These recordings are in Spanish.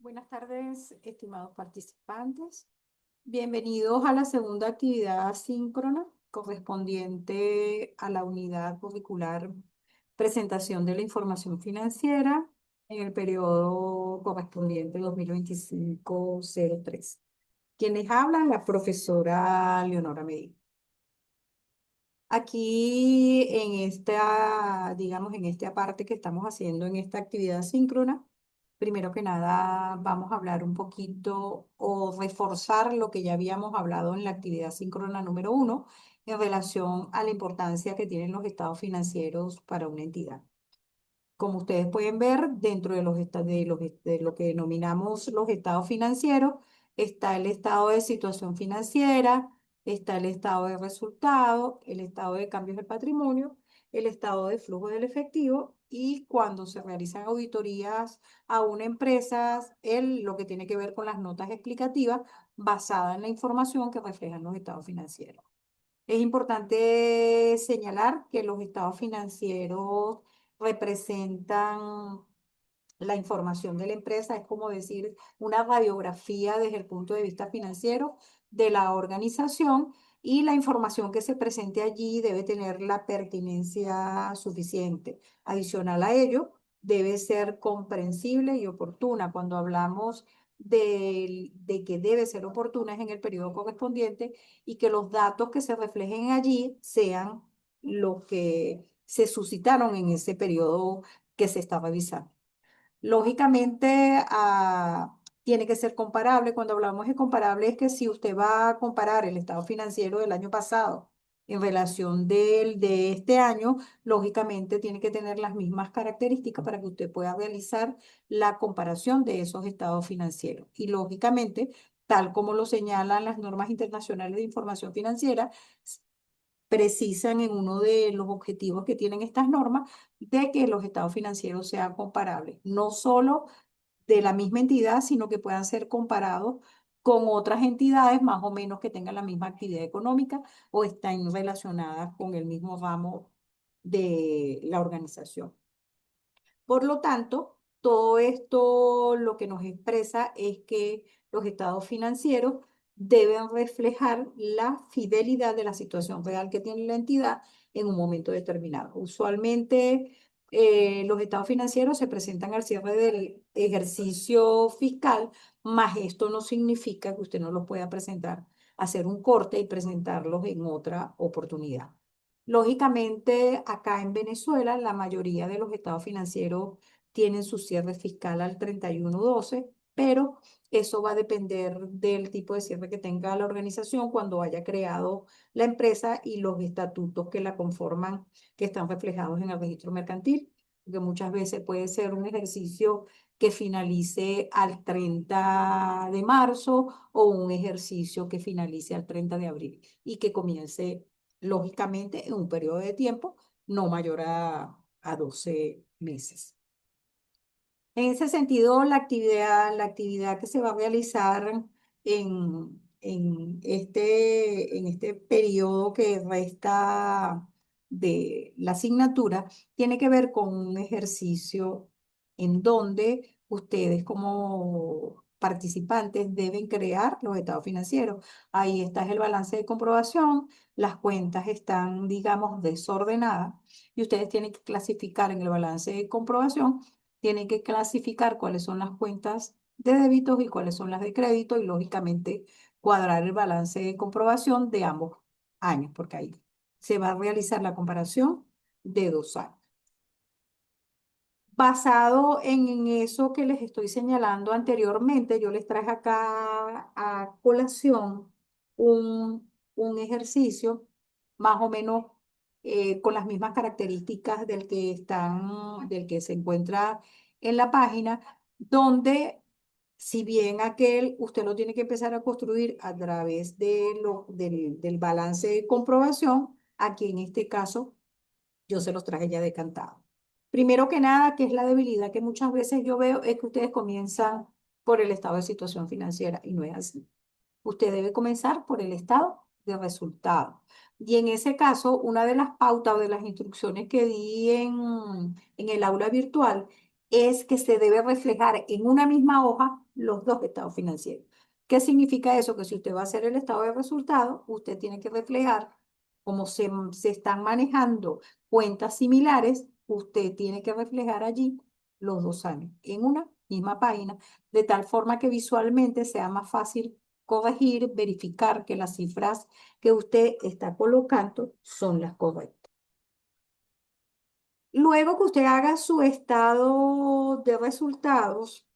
Buenas tardes, estimados participantes. Bienvenidos a la segunda actividad asíncrona correspondiente a la unidad curricular presentación de la información financiera en el periodo correspondiente 2025-03. Quienes hablan, la profesora Leonora Medina. Aquí en esta, digamos, en esta parte que estamos haciendo en esta actividad síncrona, primero que nada vamos a hablar un poquito o reforzar lo que ya habíamos hablado en la actividad síncrona número 1 en relación a la importancia que tienen los estados financieros para una entidad. Como ustedes pueden ver, dentro de de lo que denominamos los estados financieros, está el estado de situación financiera, está el estado de resultado, el estado de cambios del patrimonio, el estado de flujo del efectivo y cuando se realizan auditorías a una empresa, lo que tiene que ver con las notas explicativas basadas en la información que reflejan los estados financieros. Es importante señalar que los estados financieros representan la información de la empresa, es como decir una radiografía desde el punto de vista financiero de la organización y la información que se presente allí debe tener la pertinencia suficiente. Adicional a ello, debe ser comprensible y oportuna. Cuando hablamos de que debe ser oportuna es en el periodo correspondiente y que los datos que se reflejen allí sean los que se suscitaron en ese periodo que se está revisando. Lógicamente, tiene que ser comparable. Cuando hablamos de comparable es que si usted va a comparar el estado financiero del año pasado en relación de este año, lógicamente tiene que tener las mismas características para que usted pueda realizar la comparación de esos estados financieros. Y lógicamente, tal como lo señalan las normas internacionales de información financiera, precisan en uno de los objetivos que tienen estas normas de que los estados financieros sean comparables, no solo de la misma entidad, sino que puedan ser comparados con otras entidades más o menos que tengan la misma actividad económica o estén relacionadas con el mismo ramo de la organización. Por lo tanto, todo esto lo que nos expresa es que los estados financieros deben reflejar la fidelidad de la situación real que tiene la entidad en un momento determinado. Usualmente, los estados financieros se presentan al cierre del ejercicio fiscal, mas esto no significa que usted no los pueda presentar, hacer un corte y presentarlos en otra oportunidad. Lógicamente, acá en Venezuela, la mayoría de los estados financieros tienen su cierre fiscal al 31/12, pero eso va a depender del tipo de cierre que tenga la organización cuando haya creado la empresa y los estatutos que la conforman, que están reflejados en el registro mercantil, porque muchas veces puede ser un ejercicio que finalice al 30 de marzo o un ejercicio que finalice al 30 de abril y que comience lógicamente en un periodo de tiempo no mayor a 12 meses. En ese sentido, la actividad que se va a realizar en este periodo que resta de la asignatura tiene que ver con un ejercicio en donde ustedes como participantes deben crear los estados financieros. Ahí está el balance de comprobación, las cuentas están, digamos, desordenadas y ustedes tienen que clasificar en el balance de comprobación, tienen que clasificar cuáles son las cuentas de débitos y cuáles son las de crédito y lógicamente cuadrar el balance de comprobación de ambos años, porque ahí se va a realizar la comparación de 2 años. Basado en eso que les estoy señalando anteriormente, yo les traje acá a colación un ejercicio más o menos con las mismas características del que se encuentra en la página, donde si bien aquel usted lo tiene que empezar a construir a través del balance de comprobación, aquí en este caso yo se los traje ya decantados. Primero que nada, que es la debilidad que muchas veces yo veo, es que ustedes comienzan por el estado de situación financiera y no es así. Usted debe comenzar por el estado de resultado. Y en ese caso, una de las pautas o de las instrucciones que di en el aula virtual es que se debe reflejar en una misma hoja los dos estados financieros. ¿Qué significa eso? Que si usted va a hacer el estado de resultados, usted tiene que reflejar cómo se están manejando cuentas similares, usted tiene que reflejar allí los 2 años en una misma página, de tal forma que visualmente sea más fácil corregir, verificar que las cifras que usted está colocando son las correctas. Luego que usted haga su estado de resultados,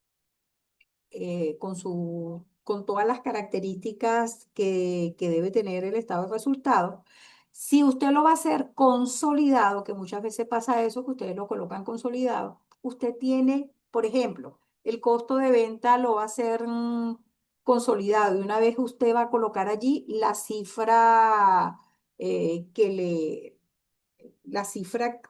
con todas las características que debe tener el estado de resultados, si usted lo va a hacer consolidado, que muchas veces pasa eso, que ustedes lo colocan consolidado, usted tiene, por ejemplo, el costo de venta lo va a hacer consolidado y una vez usted va a colocar allí la cifra la cifra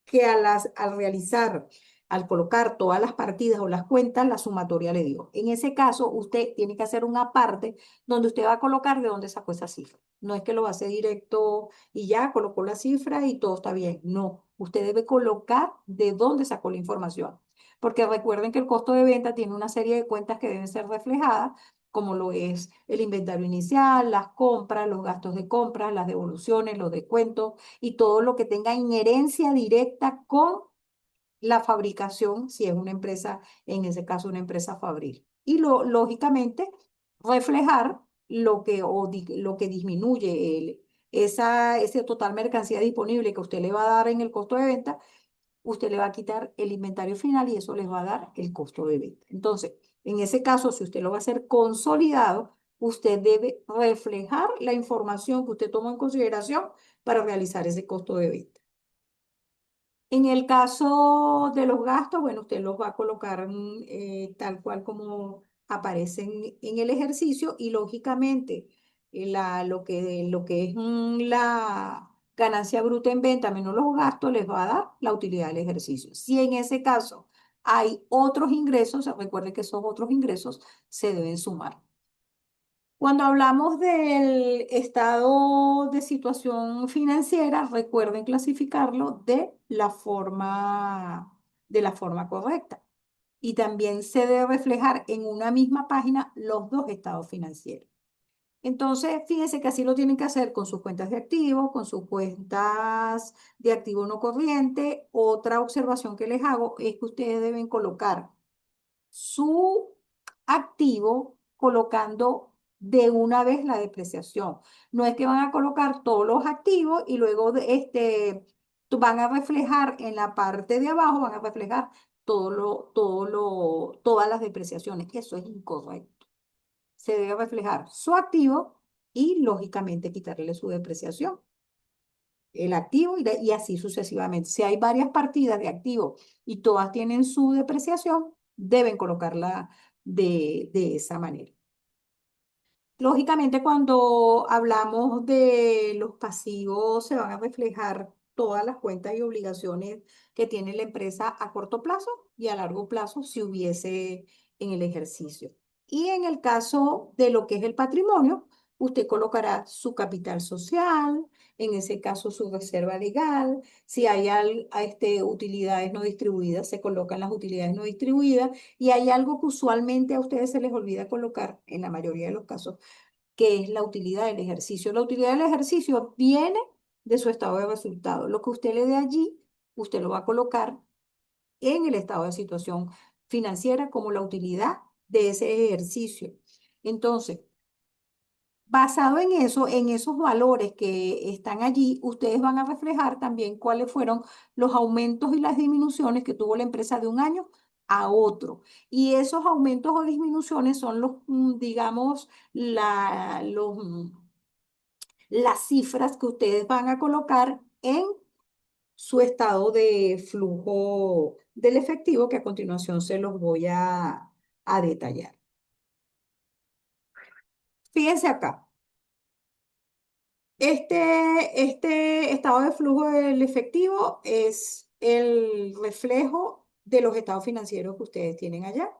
que al realizar, al colocar todas las partidas o las cuentas, la sumatoria le dio. En ese caso, usted tiene que hacer una parte donde usted va a colocar de dónde sacó esa cifra. No es que lo hace directo y ya colocó la cifra y todo está bien. No, usted debe colocar de dónde sacó la información. Porque recuerden que el costo de venta tiene una serie de cuentas que deben ser reflejadas, como lo es el inventario inicial, las compras, los gastos de compras, las devoluciones, los descuentos y todo lo que tenga inherencia directa con la fabricación, si es una empresa, en ese caso una empresa fabril. Y lógicamente, reflejar lo que disminuye ese total mercancía disponible que usted le va a dar en el costo de venta, usted le va a quitar el inventario final y eso les va a dar el costo de venta. Entonces, en ese caso, si usted lo va a hacer consolidado, usted debe reflejar la información que usted tomó en consideración para realizar ese costo de venta. En el caso de los gastos, bueno, usted los va a colocar tal cual como aparecen en el ejercicio y lógicamente lo que es la ganancia bruta en venta menos los gastos les va a dar la utilidad del ejercicio. Si en ese caso hay otros ingresos, recuerde que esos otros ingresos se deben sumar. Cuando hablamos del estado de situación financiera, recuerden clasificarlo de la forma correcta. Y también se debe reflejar en una misma página los dos estados financieros. Entonces, fíjense que así lo tienen que hacer con sus cuentas de activos, con sus cuentas de activo no corriente. Otra observación que les hago es que ustedes deben colocar su activo colocando de una vez la depreciación. No es que van a colocar todos los activos y luego van a reflejar en la parte de abajo, van a reflejar todas las depreciaciones. Eso es incorrecto. Se debe reflejar su activo y lógicamente quitarle su depreciación, el activo y así sucesivamente. Si hay varias partidas de activo y todas tienen su depreciación, deben colocarla de esa manera. Lógicamente, cuando hablamos de los pasivos, se van a reflejar todas las cuentas y obligaciones que tiene la empresa a corto plazo y a largo plazo si hubiese en el ejercicio. Y en el caso de lo que es el patrimonio, usted colocará su capital social, en ese caso su reserva legal. Si hay utilidades no distribuidas, se colocan las utilidades no distribuidas. Y hay algo que usualmente a ustedes se les olvida colocar en la mayoría de los casos, que es la utilidad del ejercicio. La utilidad del ejercicio viene de su estado de resultado. Lo que usted le dé allí, usted lo va a colocar en el estado de situación financiera como la utilidad de ese ejercicio. Entonces, basado en eso, en esos valores que están allí, ustedes van a reflejar también cuáles fueron los aumentos y las disminuciones que tuvo la empresa de un año a otro. Y esos aumentos o disminuciones son digamos, las cifras que ustedes van a colocar en su estado de flujo del efectivo, que a continuación se los voy a detallar. Fíjense acá. Este estado de flujo del efectivo es el reflejo de los estados financieros que ustedes tienen allá.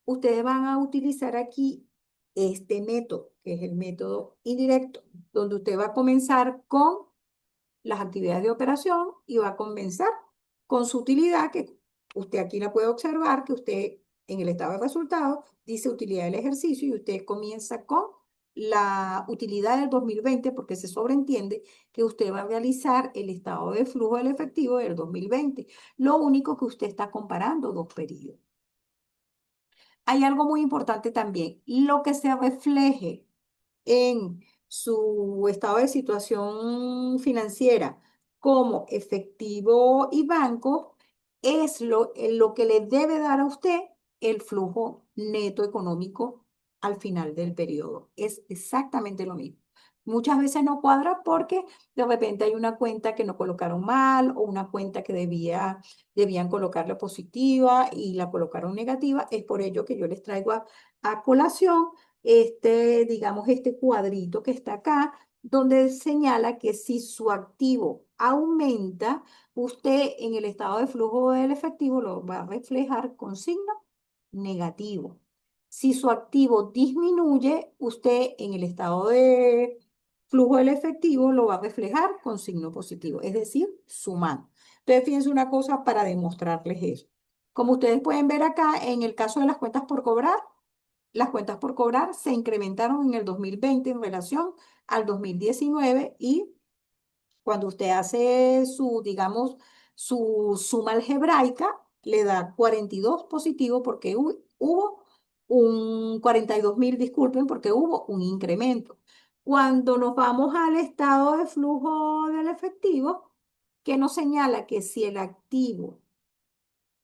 Ustedes van a utilizar aquí este método, que es el método indirecto, donde usted va a comenzar con las actividades de operación y va a comenzar con su utilidad, que usted aquí la puede observar que usted en el estado de resultados dice utilidad del ejercicio y usted comienza con la utilidad del 2020 porque se sobreentiende que usted va a realizar el estado de flujo del efectivo del 2020. Lo único que usted está comparando dos periodos. Hay algo muy importante también, lo que se refleje en su estado de situación financiera como efectivo y banco es lo que le debe dar a usted el flujo neto económico al final del periodo. Es exactamente lo mismo. Muchas veces no cuadra porque de repente hay una cuenta que no colocaron mal o una cuenta que debían colocarla positiva y la colocaron negativa. Es por ello que yo les traigo a colación digamos, este cuadrito que está acá, donde señala que si su activo aumenta, usted en el estado de flujo del efectivo lo va a reflejar con signo negativo. Si su activo disminuye, usted en el estado de flujo del efectivo lo va a reflejar con signo positivo, es decir, sumando. Entonces, fíjense una cosa para demostrarles eso. Como ustedes pueden ver acá, en el caso de las cuentas por cobrar, las cuentas por cobrar se incrementaron en el 2020 en relación al 2019 y cuando usted hace su, digamos, su suma algebraica, le da 42 positivo porque hubo un 42.000, disculpen, porque hubo un incremento. Cuando nos vamos al estado de flujo del efectivo, que nos señala que si el activo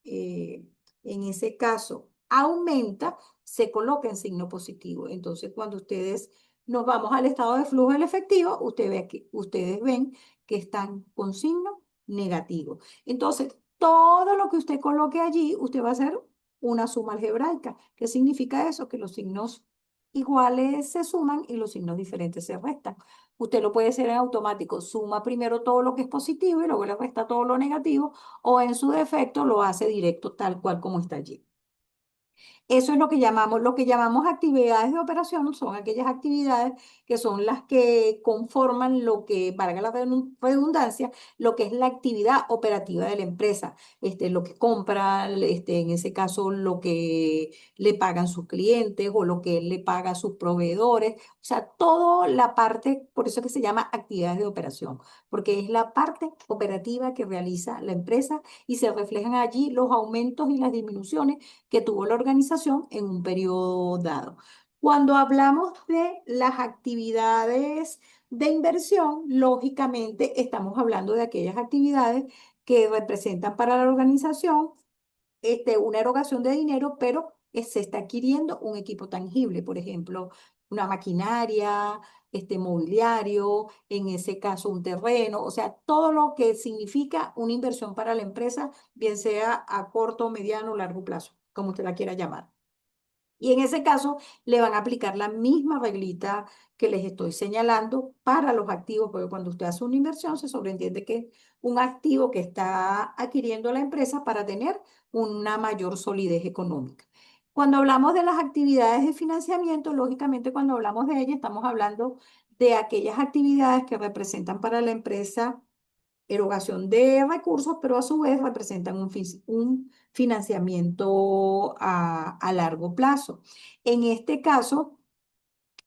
eh, en ese caso aumenta, se coloca en signo positivo. Entonces, cuando ustedes nos vamos al estado de flujo del efectivo, ustedes ven que están con signo negativo. Entonces, todo lo que usted coloque allí, usted va a hacer una suma algebraica. ¿Qué significa eso? Que los signos iguales se suman y los signos diferentes se restan. Usted lo puede hacer en automático. Suma primero todo lo que es positivo y luego le resta todo lo negativo o en su defecto lo hace directo tal cual como está allí. Eso es lo que llamamos actividades de operación, son aquellas actividades que son las que conforman lo que, valga la redundancia, lo que es la actividad operativa de la empresa, lo que compra, en ese caso, lo que le pagan sus clientes o lo que él le paga a sus proveedores, o sea, toda la parte, por eso es que se llama actividades de operación, porque es la parte operativa que realiza la empresa y se reflejan allí los aumentos y las disminuciones que tuvo la organización en un periodo dado. Cuando hablamos de las actividades de inversión, lógicamente estamos hablando de aquellas actividades que representan para la organización una erogación de dinero, pero se está adquiriendo un equipo tangible, por ejemplo, una maquinaria, mobiliario, en ese caso un terreno, o sea, todo lo que significa una inversión para la empresa, bien sea a corto, mediano o largo plazo, como usted la quiera llamar. Y en ese caso le van a aplicar la misma reglita que les estoy señalando para los activos, porque cuando usted hace una inversión se sobreentiende que es un activo que está adquiriendo la empresa para tener una mayor solidez económica. Cuando hablamos de las actividades de financiamiento, lógicamente cuando hablamos de ellas estamos hablando de aquellas actividades que representan para la empresa erogación de recursos, pero a su vez representan un financiamiento a largo plazo. En este caso,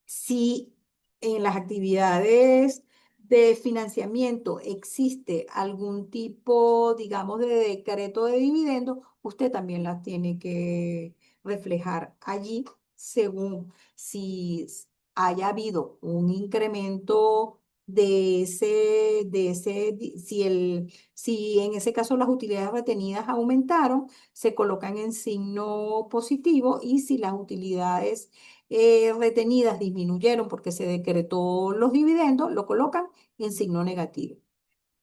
si en las actividades de financiamiento existe algún tipo, digamos, de decreto de dividendo, usted también las tiene que reflejar allí según si haya habido un incremento si en ese caso las utilidades retenidas aumentaron, se colocan en signo positivo y si las utilidades retenidas disminuyeron porque se decretó los dividendos, lo colocan en signo negativo.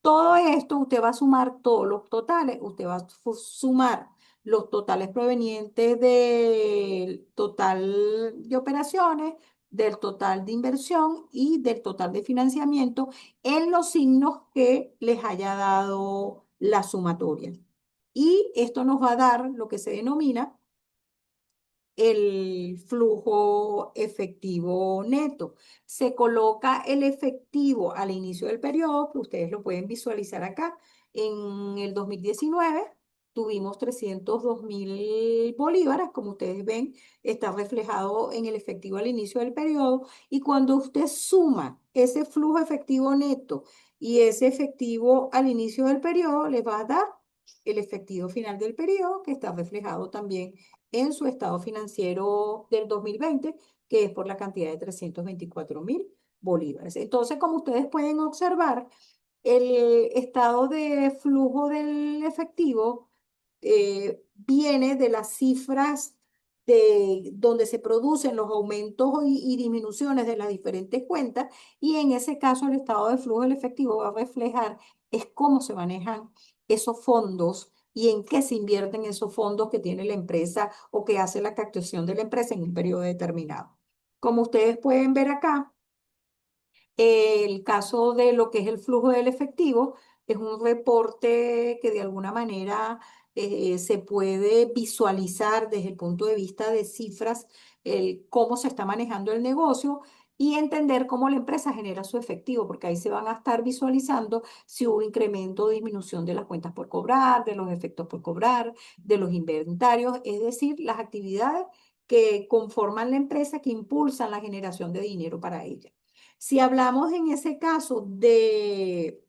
Todo esto usted va a sumar todos los totales, usted va a sumar los totales provenientes del total de operaciones, del total de inversión y del total de financiamiento en los signos que les haya dado la sumatoria. Y esto nos va a dar lo que se denomina el flujo efectivo neto. Se coloca el efectivo al inicio del periodo, que ustedes lo pueden visualizar acá en el 2019. tuvimos 302.000 bolívares, como ustedes ven, está reflejado en el efectivo al inicio del periodo, y cuando usted suma ese flujo efectivo neto y ese efectivo al inicio del periodo, le va a dar el efectivo final del periodo, que está reflejado también en su estado financiero del 2020, que es por la cantidad de 324.000 bolívares. Entonces, como ustedes pueden observar, el estado de flujo del efectivo viene de las cifras de donde se producen los aumentos y disminuciones de las diferentes cuentas, y en ese caso el estado de flujo del efectivo va a reflejar es cómo se manejan esos fondos y en qué se invierten esos fondos que tiene la empresa o que hace la captación de la empresa en un periodo determinado. Como ustedes pueden ver acá, el caso de lo que es el flujo del efectivo es un reporte que de alguna manera se puede visualizar desde el punto de vista de cifras, cómo se está manejando el negocio y entender cómo la empresa genera su efectivo, porque ahí se van a estar visualizando si hubo incremento o disminución de las cuentas por cobrar, de los efectos por cobrar, de los inventarios, es decir, las actividades que conforman la empresa que impulsan la generación de dinero para ella. Si hablamos en ese caso de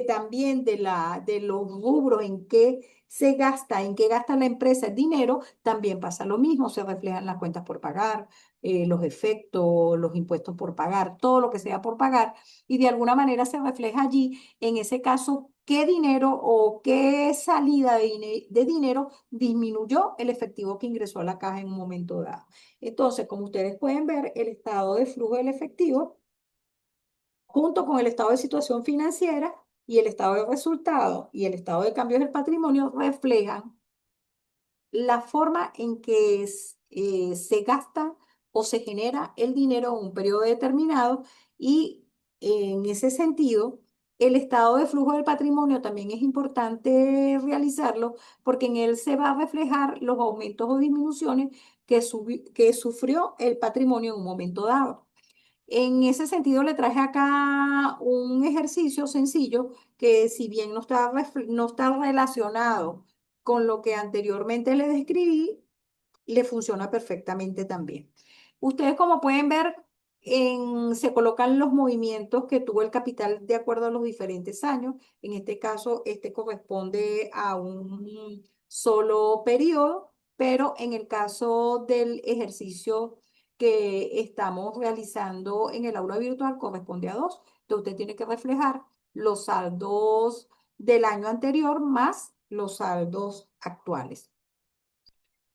también de los rubros en que se gasta, en qué gasta la empresa el dinero, también pasa lo mismo, se reflejan las cuentas por pagar, los efectos, los impuestos por pagar, todo lo que sea por pagar, y de alguna manera se refleja allí, en ese caso, qué dinero o qué salida de dinero disminuyó el efectivo que ingresó a la caja en un momento dado. Entonces, como ustedes pueden ver, el estado de flujo del efectivo junto con el estado de situación financiera y el estado de resultado y el estado de cambios del patrimonio, reflejan la forma en que se gasta o se genera el dinero en un periodo determinado, y en ese sentido, el estado de flujo del patrimonio también es importante realizarlo porque en él se va a reflejar los aumentos o disminuciones que sufrió el patrimonio en un momento dado. En ese sentido, le traje acá un ejercicio sencillo que, si bien no está relacionado con lo que anteriormente le describí, le funciona perfectamente también. Ustedes, como pueden ver, se colocan los movimientos que tuvo el capital de acuerdo a los diferentes años. En este caso, este corresponde a un solo periodo, pero en el caso del ejercicio que estamos realizando en el aula virtual, corresponde a dos. Entonces, usted tiene que reflejar los saldos del año anterior más los saldos actuales.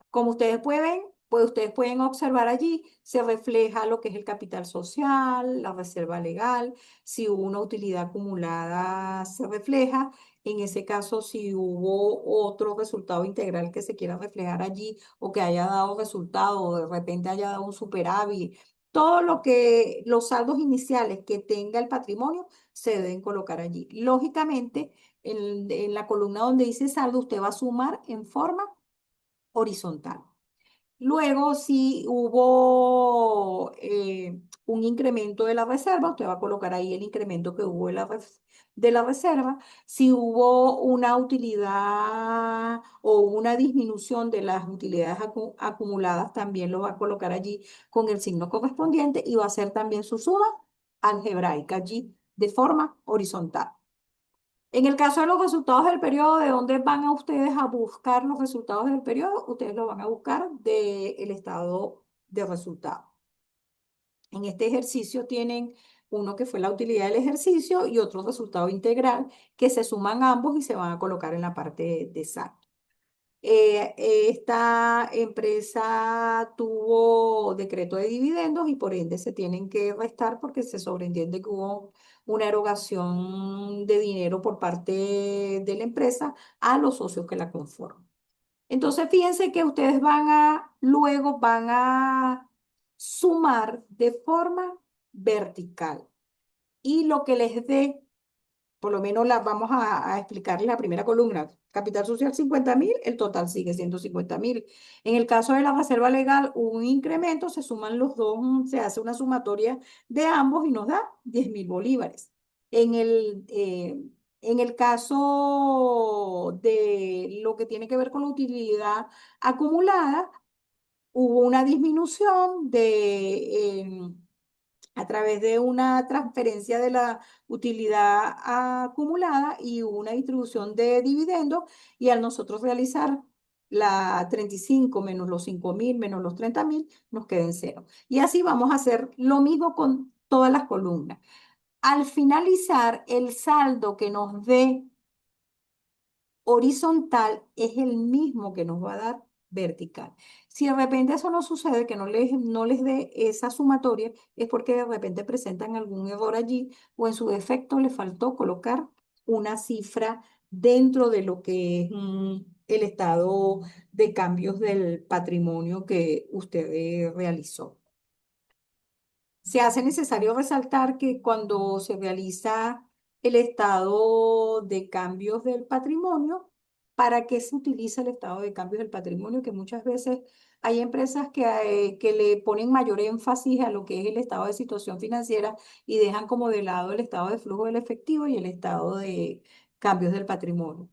Como ustedes pueden, pues ustedes pueden observar allí, se refleja lo que es el capital social, la reserva legal, si hubo una utilidad acumulada, se refleja. En ese caso, si hubo otro resultado integral que se quiera reflejar allí o que haya dado resultado o de repente haya dado un superávit, todo lo que los saldos iniciales que tenga el patrimonio se deben colocar allí. Lógicamente, en la columna donde dice saldo, usted va a sumar en forma horizontal. Luego, si hubo un incremento de la reserva, usted va a colocar ahí el incremento que hubo de la reserva. Si hubo una utilidad o una disminución de las utilidades acumuladas, también lo va a colocar allí con el signo correspondiente y va a hacer también su suma algebraica allí de forma horizontal. En el caso de los resultados del periodo, ¿de dónde van a ustedes a buscar los resultados del periodo? Ustedes lo van a buscar del estado de resultado. En este ejercicio tienen uno que fue la utilidad del ejercicio y otro resultado integral, que se suman ambos y se van a colocar en la parte de saldo. Esta empresa tuvo decreto de dividendos y por ende se tienen que restar porque se sobreentiende que hubo una erogación de dinero por parte de la empresa a los socios que la conforman. Entonces, fíjense que ustedes luego van a sumar de forma vertical, y lo que les dé, por lo menos vamos a explicarles la primera columna. Capital social 50.000, el total sigue siendo 50.000. En el caso de la reserva legal, hubo un incremento, se suman los dos, se hace una sumatoria de ambos y nos da 10.000 bolívares. En el En el caso de lo que tiene que ver con la utilidad acumulada, hubo una disminución a través de una transferencia de la utilidad acumulada y hubo una distribución de dividendos y al nosotros realizar la 35 menos los 5.000 menos los 30.000, nos queda en cero. Y así vamos a hacer lo mismo con todas las columnas. Al finalizar, el saldo que nos dé horizontal es el mismo que nos va a dar vertical. Si de repente eso no sucede, que no les dé esa sumatoria, es porque de repente presentan algún error allí o en su defecto le faltó colocar una cifra dentro de lo que es el estado de cambios del patrimonio que usted realizó. Se hace necesario resaltar que cuando se realiza el estado de cambios del patrimonio, ¿para qué se utiliza el estado de cambios del patrimonio? Que muchas veces hay empresas que le ponen mayor énfasis a lo que es el estado de situación financiera y dejan como de lado el estado de flujo del efectivo y el estado de cambios del patrimonio.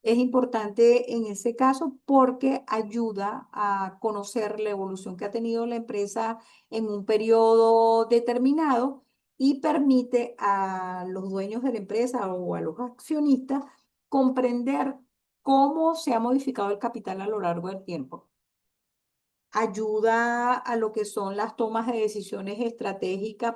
Es importante en ese caso porque ayuda a conocer la evolución que ha tenido la empresa en un periodo determinado y permite a los dueños de la empresa o a los accionistas comprender cómo se ha modificado el capital a lo largo del tiempo. Ayuda a lo que son las tomas de decisiones estratégicas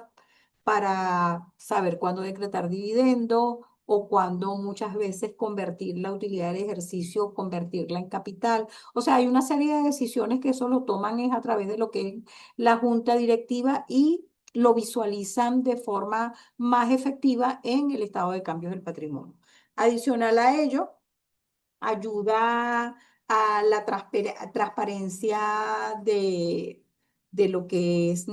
para saber cuándo decretar dividendo o cuándo muchas veces convertir la utilidad del ejercicio, convertirla en capital. O sea, hay una serie de decisiones que eso lo toman es a través de lo que es la junta directiva y lo visualizan de forma más efectiva en el estado de cambios del patrimonio. Adicional a ello, ayuda a la transparencia de lo que es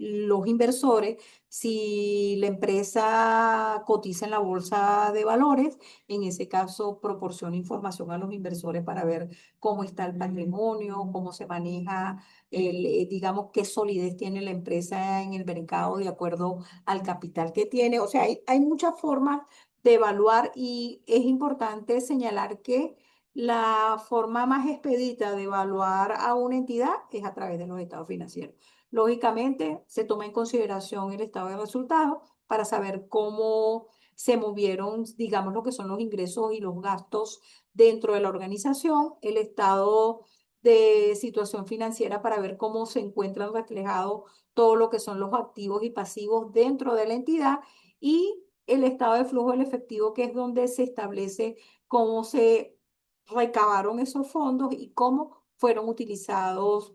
los inversores. Si la empresa cotiza en la bolsa de valores, en ese caso proporciona información a los inversores para ver cómo está el patrimonio, cómo se maneja, digamos, qué solidez tiene la empresa en el mercado de acuerdo al capital que tiene. O sea, hay muchas formas de evaluar y es importante señalar que la forma más expedita de evaluar a una entidad es a través de los estados financieros. Lógicamente, se toma en consideración el estado de resultados para saber cómo se movieron, digamos, lo que son los ingresos y los gastos dentro de la organización, el estado de situación financiera para ver cómo se encuentran reflejados todo lo que son los activos y pasivos dentro de la entidad y el estado de flujo del efectivo, que es donde se establece cómo se recabaron esos fondos y cómo fueron utilizados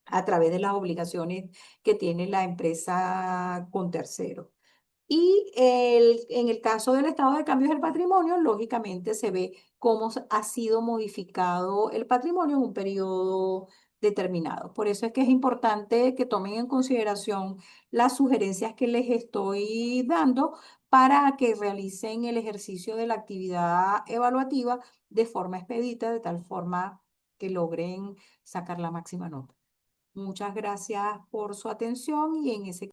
a través de las obligaciones que tiene la empresa con terceros. Y en el caso del estado de cambios del patrimonio, lógicamente se ve cómo ha sido modificado el patrimonio en un periodo determinado. Por eso es que es importante que tomen en consideración las sugerencias que les estoy dando para que realicen el ejercicio de la actividad evaluativa de forma expedita, de tal forma que logren sacar la máxima nota. Muchas gracias por su atención y en ese